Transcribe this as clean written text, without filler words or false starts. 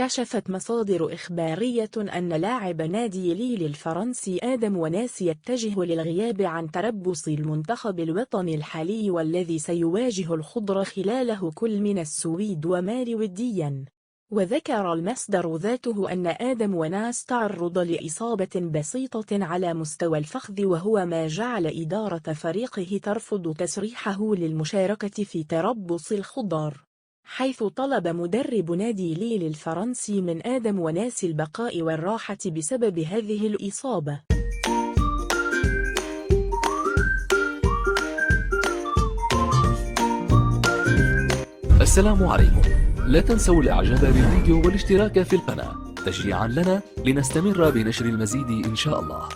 كشفت مصادر إخبارية أن لاعب نادي ليل الفرنسي آدم وناس يتجه للغياب عن تربص المنتخب الوطني الحالي والذي سيواجه الخضر خلاله كل من السويد ومالي وديا. وذكر المصدر ذاته أن آدم وناس تعرض لإصابة بسيطة على مستوى الفخذ، وهو ما جعل إدارة فريقه ترفض تسريحه للمشاركة في تربص الخضر، حيث طلب مدرب نادي ليل الفرنسي من آدم وناس البقاء والراحة بسبب هذه الإصابة. السلام عليكم. لا تنسوا الاعجاب بالفيديو والاشتراك في القناة تشجيعا لنا لنستمر بنشر المزيد إن شاء الله.